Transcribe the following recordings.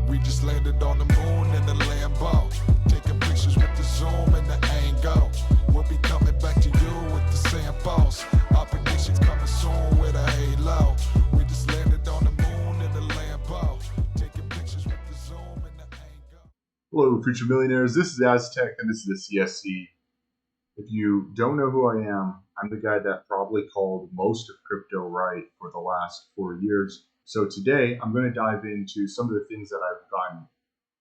We just landed on the moon in the Lambo, taking pictures with the zoom and the angle. We'll be coming back to you with the samples. Our predictions coming soon with a halo. We just landed on the moon in the Lambo, taking pictures with the zoom and the angle. Hello, future millionaires. This is Aztec, and this is the CSC. If you don't know who I am, I'm the guy that probably called most of crypto right for the last 4 years. So today, I'm going to dive into some of the things that I've gotten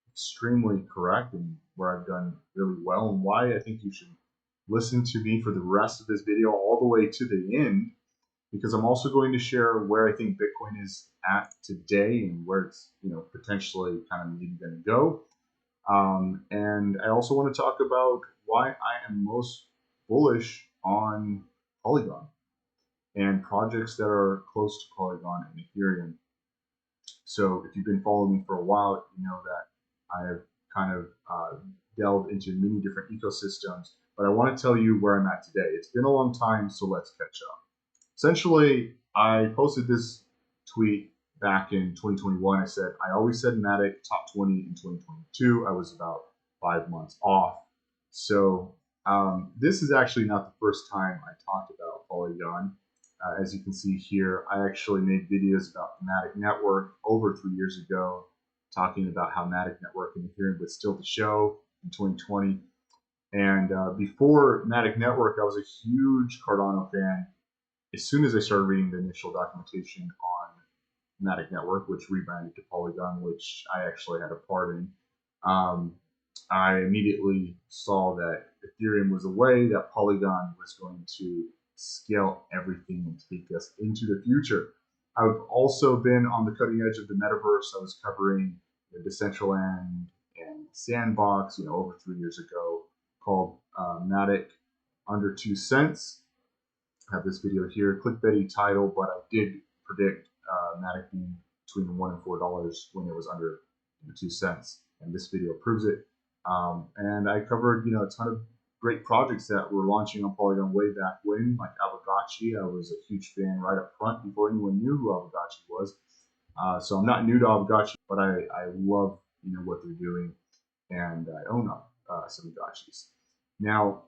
extremely correct and where I've done really well, and why I think you should listen to me for the rest of this video all the way to the end, because I'm also going to share where I think Bitcoin is at today and where it's potentially kind of maybe going to go. And I also want to talk about why I am most bullish on Polygon and projects that are close to Polygon and Ethereum. So if you've been following me for a while, you know that I have kind of delved into many different ecosystems, but I want to tell you where I'm at today. It's been a long time, so let's catch up. Essentially, I posted this tweet back in 2021. I said, I always said Matic top 20 in 2022. I was about 5 months off. So this is actually not the first time I talked about Polygon. As you can see here, I actually made videos about the Matic network over 3 years ago, talking about how Matic network and Ethereum would steal the show in 2020. And before Matic network, I was a huge Cardano fan. As soon as I started reading the initial documentation on Matic network, which rebranded to Polygon, which I actually had a part in, I immediately saw that Ethereum was a way that Polygon was going to scale everything and take us into the future. I've also been on the cutting edge of the metaverse. I was covering the Decentraland and Sandbox, over 3 years ago, called Matic Under 2 Cents. I have this video here, clickbaity title, but I did predict Matic being between $1 and $4 when it was under 2 cents, and this video proves it. And I covered a ton of great projects that were launching on Polygon way back when, like Aave. I was a huge fan right up front before anyone knew who Aave was. So I'm not new to Aave, but I love what they're doing, and I own some Avegachis. Now,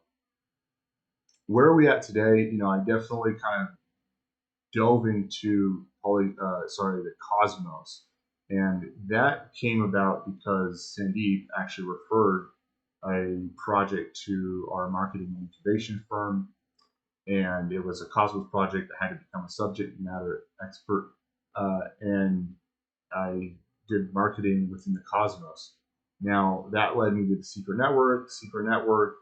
where are we at today? I definitely kind of dove into the Cosmos, and that came about because Sandeep actually referred a project to our marketing and incubation firm, and it was a Cosmos project that had to become a subject matter expert, and I did marketing within the Cosmos. Now that led me to the Secret Network. Secret Network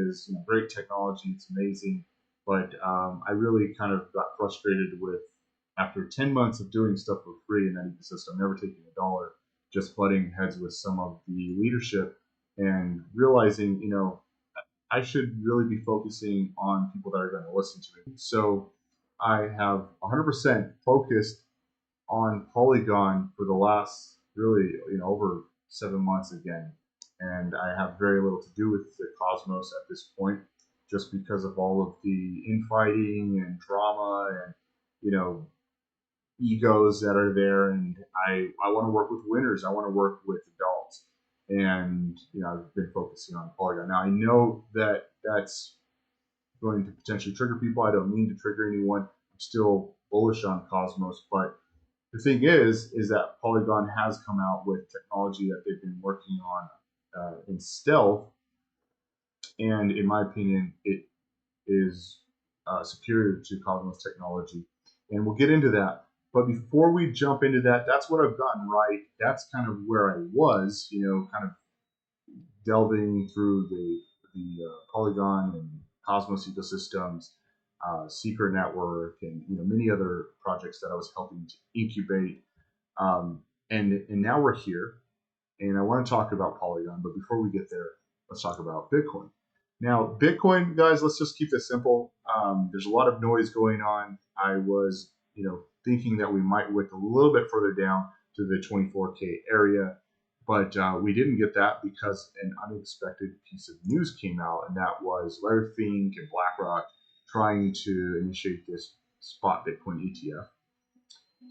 is great technology, it's amazing, but I really kind of got frustrated with, after 10 months of doing stuff for free in that ecosystem, never taking a dollar, just butting heads with some of the leadership and realizing, I should really be focusing on people that are going to listen to me. So I have 100% focused on Polygon for the last really, over 7 months again. And I have very little to do with the Cosmos at this point, just because of all of the infighting and drama and, egos that are there. And I want to work with winners. I want to work with adults. And, I've been focusing on Polygon. Now, I know that that's going to potentially trigger people. I don't mean to trigger anyone. I'm still bullish on Cosmos. But the thing is that Polygon has come out with technology that they've been working on in stealth. And in my opinion, it is superior to Cosmos technology. And we'll get into that. But before we jump into that, that's what I've gotten right. That's kind of where I was, kind of delving through the Polygon and Cosmos ecosystems, Secret Network, and many other projects that I was helping to incubate. And now we're here, and I want to talk about Polygon. But before we get there, let's talk about Bitcoin. Now, Bitcoin, guys, let's just keep this simple. There's a lot of noise going on. I was, thinking that we might wick a little bit further down to the 24K area, but we didn't get that because an unexpected piece of news came out, and that was Larry Fink and BlackRock trying to initiate this spot Bitcoin ETF,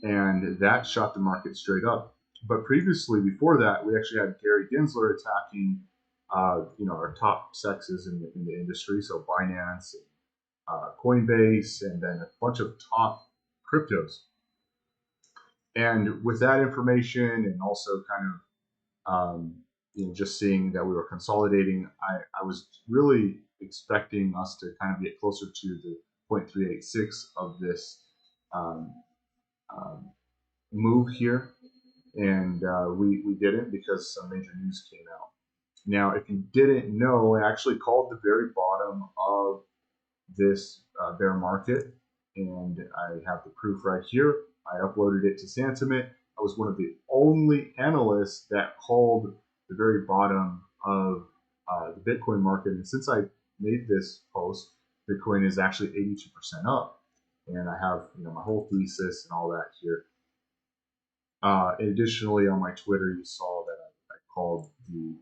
and that shot the market straight up. But previously, before that, we actually had Gary Gensler attacking, our top sexes in the industry. So Binance, Coinbase, and then a bunch of top cryptos. And with that information, and also kind of just seeing that we were consolidating, I was really expecting us to kind of get closer to the 0.386 of this um, um, move here, and we didn't because some major news came out. Now, if you didn't know, I actually called the very bottom of this bear market, and I have the proof right here. I uploaded it to Santiment. I was one of the only analysts that called the very bottom of the Bitcoin market, and since I made this post, Bitcoin is actually 82% up, and I have my whole thesis and all that here. Additionally, on my Twitter, you saw that I called the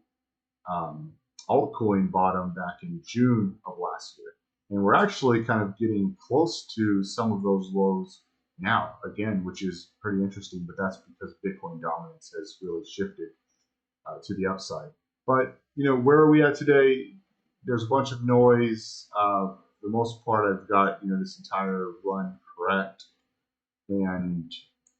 altcoin bottom back in June of last year. And we're actually kind of getting close to some of those lows now, again, which is pretty interesting, but that's because Bitcoin dominance has really shifted to the upside. But, where are we at today? There's a bunch of noise. For the most part, I've got, this entire run correct. And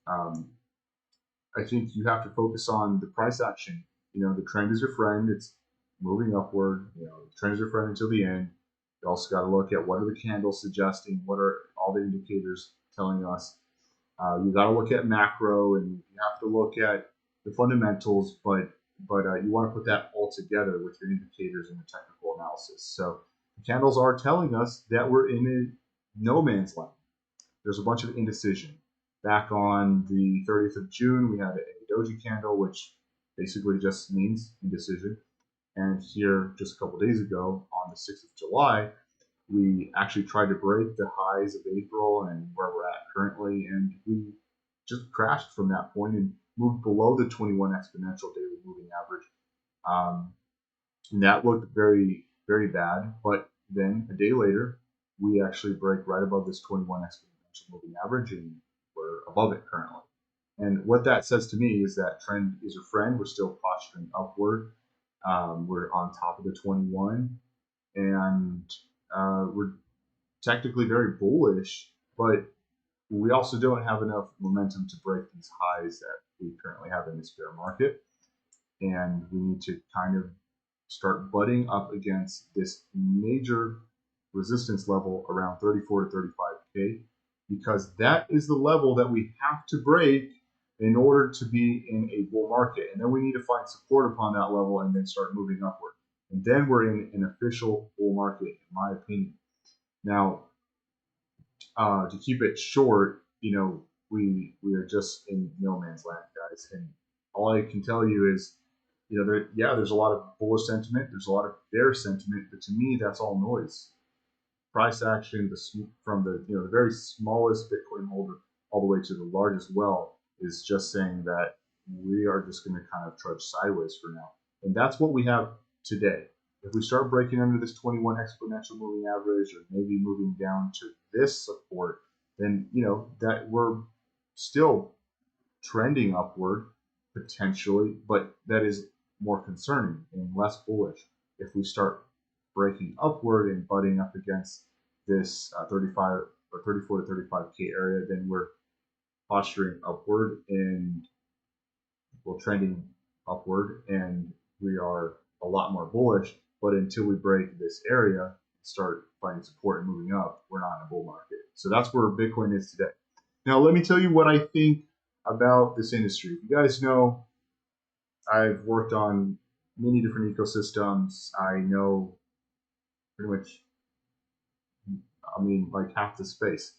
I think you have to focus on the price action. The trend is your friend. It's moving upward. The trend is your friend until the end. You also got to look at what are the candles suggesting, what are all the indicators telling us. You got to look at macro, and you have to look at the fundamentals, but you want to put that all together with your indicators and your technical analysis. So the candles are telling us that we're in a no man's land. There's a bunch of indecision. Back on the 30th of June, we had a doji candle, which basically just means indecision. And here, just a couple days ago, on the 6th of July, we actually tried to break the highs of April and where we're at currently, and we just crashed from that point and moved below the 21 exponential daily moving average. And that looked very, very bad. But then a day later, we actually break right above this 21 exponential moving average, and we're above it currently. And what that says to me is that trend is your friend. We're still posturing upward. We're on top of the 21, and we're technically very bullish, but we also don't have enough momentum to break these highs that we currently have in this bear market. And we need to kind of start butting up against this major resistance level around 34 to 35K, because that is the level that we have to break in order to be in a bull market. And then we need to find support upon that level and then start moving upward. And then we're in an official bull market, in my opinion. Now, to keep it short, we are just in no man's land, guys. And all I can tell you is, there's a lot of bullish sentiment, there's a lot of bear sentiment, but to me, that's all noise. Price action from the very smallest Bitcoin holder all the way to the largest well is just saying that we are just going to kind of trudge sideways for now. And that's what we have today. If we start breaking under this 21 exponential moving average, or maybe moving down to this support, then that we're still trending upward potentially, but that is more concerning and less bullish. If we start breaking upward and butting up against this 35 or 34 to 35K area, then we're posturing upward and we're trending upward, and we are a lot more bullish. But until we break this area, start finding support and moving up, we're not in a bull market. So that's where Bitcoin is today. Now, let me tell you what I think about this industry. You guys know I've worked on many different ecosystems. I know pretty much, like half the space.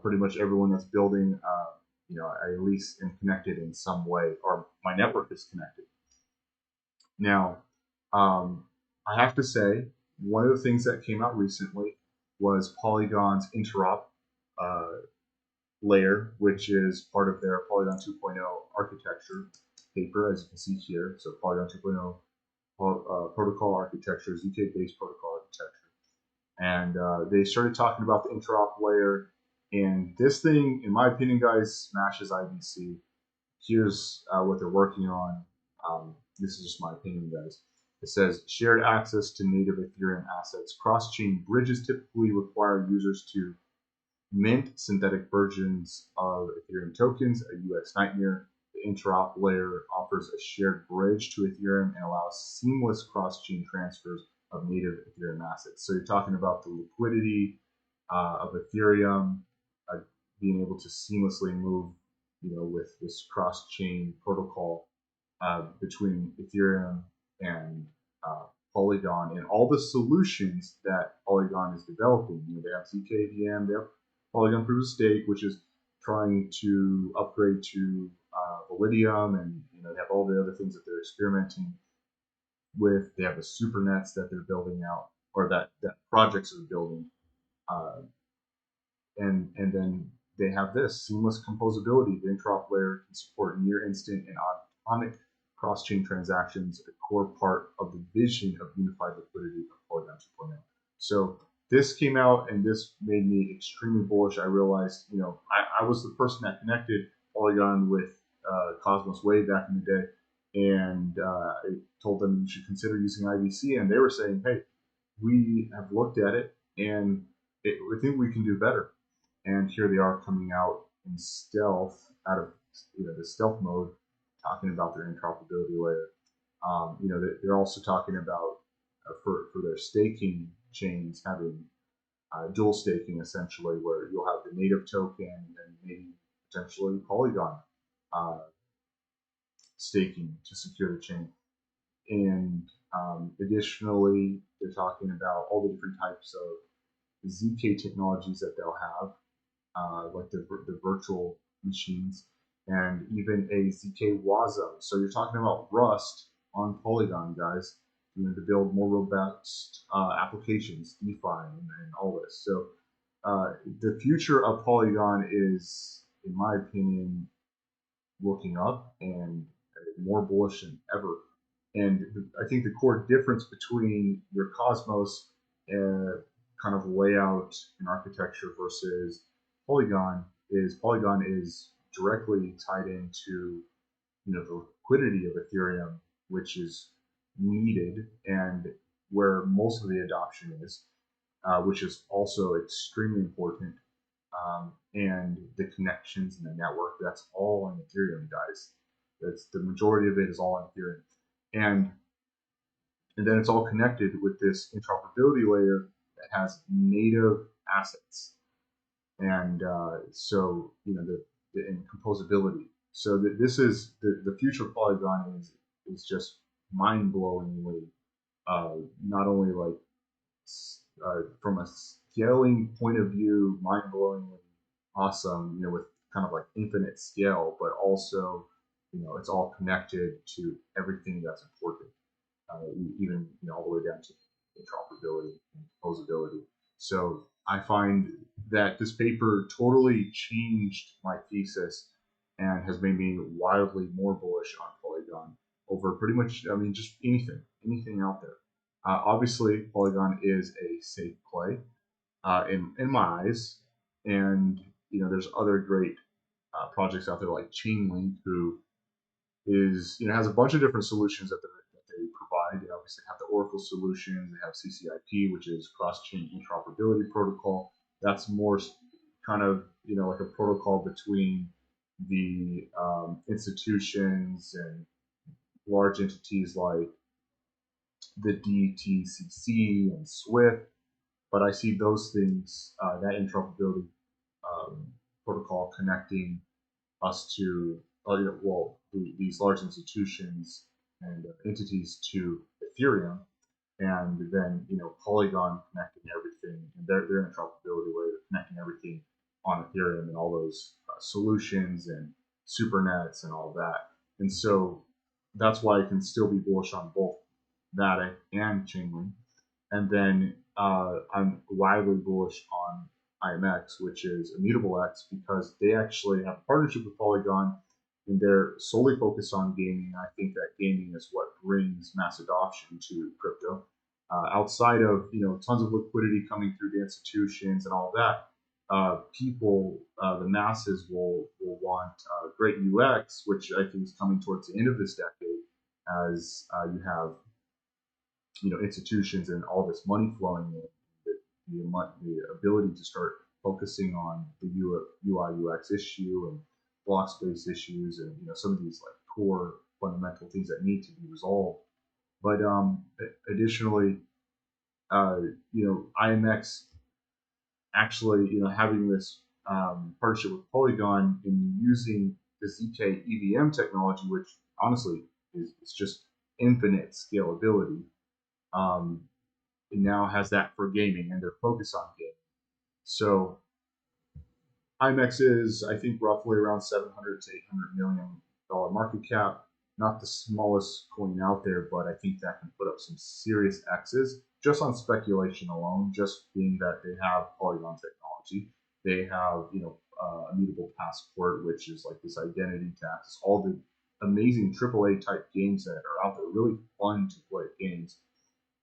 Pretty much everyone that's building, I at least am connected in some way, or my network is connected. Now, I have to say, one of the things that came out recently was Polygon's interop layer, which is part of their Polygon 2.0 architecture paper, as you can see here. So Polygon 2.0 protocol architecture is UK-based protocol architecture. And they started talking about the interop layer. And this thing, in my opinion, guys, smashes IBC. here's what they're working on. This is just my opinion, guys. It says shared access to native Ethereum assets. Cross-chain bridges typically require users to mint synthetic versions of Ethereum tokens, a UX nightmare. The interop layer offers a shared bridge to Ethereum and allows seamless cross-chain transfers of native Ethereum assets. So you're talking about the liquidity of Ethereum, being able to seamlessly move, with this cross-chain protocol between Ethereum and Polygon, and all the solutions that Polygon is developing. They have zkVM, they have Polygon Proof of Stake, which is trying to upgrade to Validium, and they have all the other things that they're experimenting with. They have the super nets that they're building out, or that projects are building, and then they have this seamless composability. The interop layer can support near instant and atomic cross-chain transactions, a core part of the vision of unified liquidity of Polygon 2.0. So this came out, and this made me extremely bullish. I realized, I was the person that connected Polygon with Cosmos way back in the day, and I told them you should consider using IBC, and they were saying, hey, we have looked at it, and we think we can do better. And here they are coming out in stealth, out of the stealth mode, talking about their interoperability layer. They're also talking about for their staking chains having dual staking, essentially, where you'll have the native token and then maybe potentially Polygon staking to secure the chain. And additionally, they're talking about all the different types of ZK technologies that they'll have, like the virtual machines, and even a ZK Wasm. So you're talking about Rust on Polygon, guys, to build more robust applications, DeFi, and all this. So the future of Polygon is, in my opinion, looking up and more bullish than ever. And I think the core difference between your Cosmos kind of layout and architecture versus Polygon is directly tied into the liquidity of Ethereum, which is needed, and where most of the adoption is, which is also extremely important. And the connections and the network, that's all on Ethereum, guys. That's the majority of it is all on Ethereum. And then it's all connected with this interoperability layer that has native assets. And so, and composability. So this is the future of Polygon is just mind-blowingly, not only like from a scaling point of view, mind-blowingly awesome, with kind of like infinite scale, but also, it's all connected to everything that's important, even all the way down to interoperability and composability. So I find that this paper totally changed my thesis and has made me wildly more bullish on Polygon over pretty much, just anything out there. Obviously, Polygon is a safe play in my eyes, and there's other great projects out there like Chainlink, who is has a bunch of different solutions that they provide. They obviously have the Oracle solutions. They have CCIP, which is cross-chain interoperability protocol. That's more kind of like a protocol between the institutions and large entities like the DTCC and SWIFT. But I see those things, that interoperability protocol, connecting us to these large institutions and entities to Ethereum, and then Polygon connecting everything, and their interoperability where they're connecting everything on Ethereum and all those solutions and supernets and all that. And so that's why I can still be bullish on both that and Chainlink. And then I'm widely bullish on IMX, which is Immutable X, because they actually have a partnership with Polygon, and they're solely focused on gaming. I think that gaming is what brings mass adoption to crypto. Outside of tons of liquidity coming through the institutions and all that, people, the masses will want great UX, which I think is coming towards the end of this decade, as you have institutions and all this money flowing in, the ability to start focusing on the UI UX issue and block space issues, and some of these like core fundamental things that need to be resolved. But additionally, IMX actually, having this partnership with Polygon and using the ZK EVM technology, which honestly is just infinite scalability. It now has that for gaming, and they're focused on gaming. So IMX is, I think, roughly around 700 to 800 million-dollar market cap. Not the smallest coin out there, but I think that can put up some serious X's just on speculation alone. Just being that they have Polygon technology, they have Immutable Passport, which is like this identity tax, all the amazing AAA type games that are out there, really fun to play games.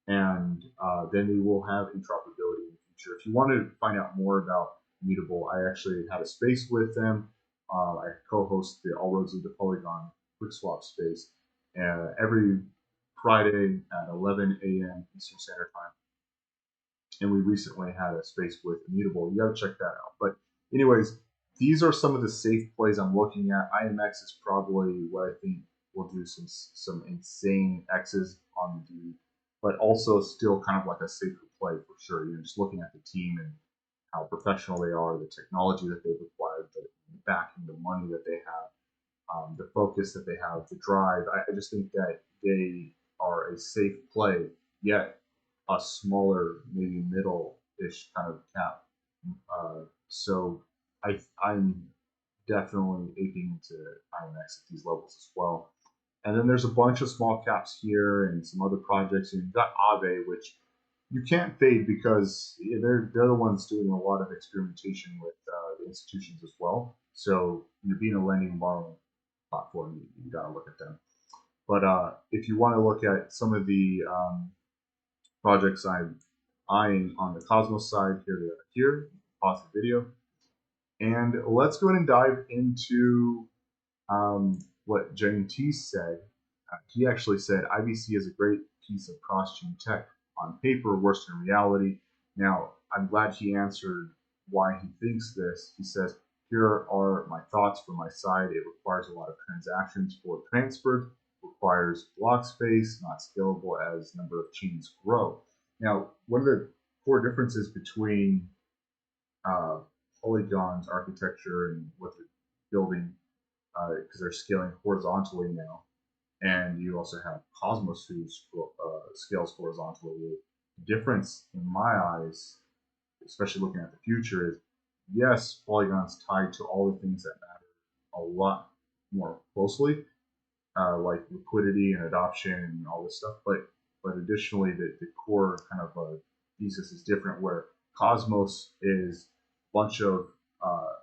And then they will have interoperability in the future. If you want to find out more about Immutable, I actually had a space with them. I co-host the All Roads Lead to Polygon Quick Swap space every Friday at 11 a.m. Eastern Standard Time. And we recently had a space with Immutable. You got to check that out. But anyways, these are some of the safe plays I'm looking at. IMX is probably what I think will do some insane X's on the, but also still kind of like a safer play for sure. You're just looking at the team and how professional they are, the technology that they've acquired, the backing, the money that they have, the focus that they have, the drive. I just think that they are a safe play, yet a smaller, maybe middle-ish kind of cap. So I'm definitely aping into IMX at these levels as well. And then there's a bunch of small caps here and some other projects. And you've got Aave, which you can't fade because they're the ones doing a lot of experimentation with the institutions as well. So you're being a lending and borrowing platform, you got to look at them. But if you want to look at some of the projects I'm eyeing on the Cosmos side, here they are here. Pause the video. And let's go ahead and dive into what Jane T said. He actually said IBC is a great piece of cross-chain tech on paper, worse in reality. Now, I'm glad he answered why he thinks this. He says, here are my thoughts from my side. It requires a lot of transactions for transfer, requires block space, not scalable as number of chains grow. Now, one of the core differences between Polygon's architecture and what they're building, because they're scaling horizontally now, and you also have Cosmos who scales horizontally. The difference in my eyes, especially looking at the future, is yes, Polygon's tied to all the things that matter a lot more closely, like liquidity and adoption and all this stuff. But additionally, the core kind of thesis is different, where Cosmos is a bunch of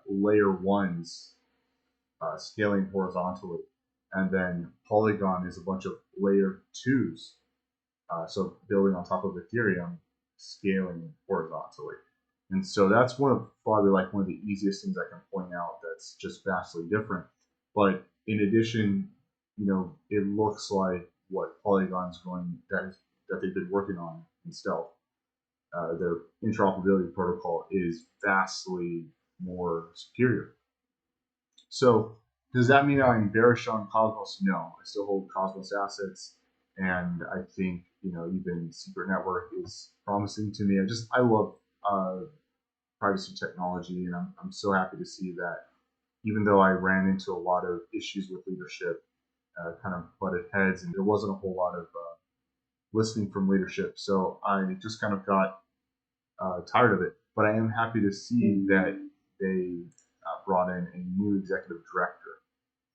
layer ones scaling horizontally, and then Polygon is a bunch of layer twos, so building on top of Ethereum, scaling horizontally. And so that's probably one of the easiest things I can point out that's just vastly different. But in addition, it looks like what Polygon's that they've been working on in stealth. Their interoperability protocol is vastly more superior. So does that mean I'm bearish on Cosmos? No, I still hold Cosmos assets, and I think even Secret Network is promising to me. I love privacy technology, and I'm so happy to see that even though I ran into a lot of issues with leadership, kind of butted heads, and there wasn't a whole lot of listening from leadership, so I just kind of got tired of it. But I am happy to see that they brought in a new executive director,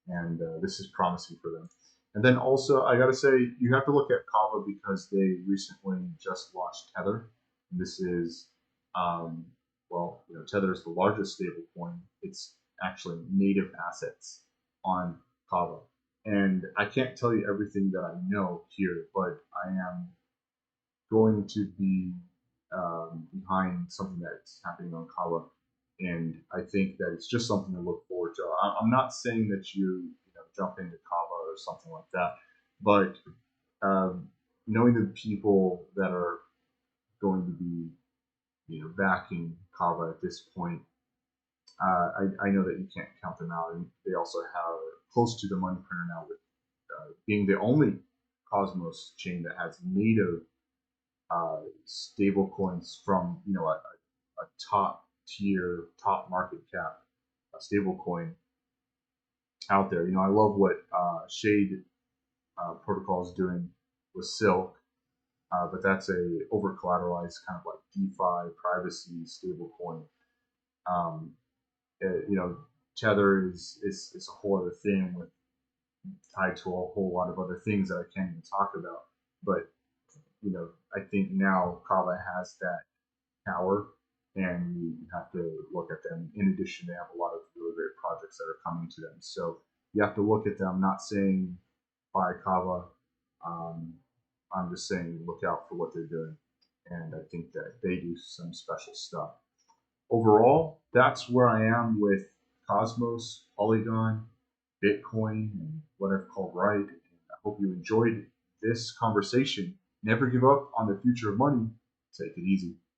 and this is promising for them. And then also, I gotta say, you have to look at Kava because they recently just launched Tether. This is, Tether is the largest stablecoin. It's actually native assets on Kava. And I can't tell you everything that I know here, but I am going to be behind something that's happening on Kava. And I think that it's just something to look forward to. I'm not saying that you jump into Kava or something like that, but knowing the people that are going to be backing Kava at this point, I know that you can't count them out. And they also have close to the money printer now, with being the only Cosmos chain that has native stable coins from a top tier, top market cap stable coin out there. I love what Shade Protocol is doing with Silk, but that's a over collateralized kind of like DeFi privacy stable coin. Um, Tether is a whole other thing, with tied to a whole lot of other things that I can't even talk about. But I think now Kava has that power, and you have to look at them. In addition, they have a lot of really great projects that are coming to them. So you have to look at them. I'm not saying buy Kava. I'm just saying look out for what they're doing, and I think that they do some special stuff. Overall, that's where I am with Cosmos, Polygon, Bitcoin, and what I've called right. And I hope you enjoyed this conversation. Never give up on the future of money. Take it easy.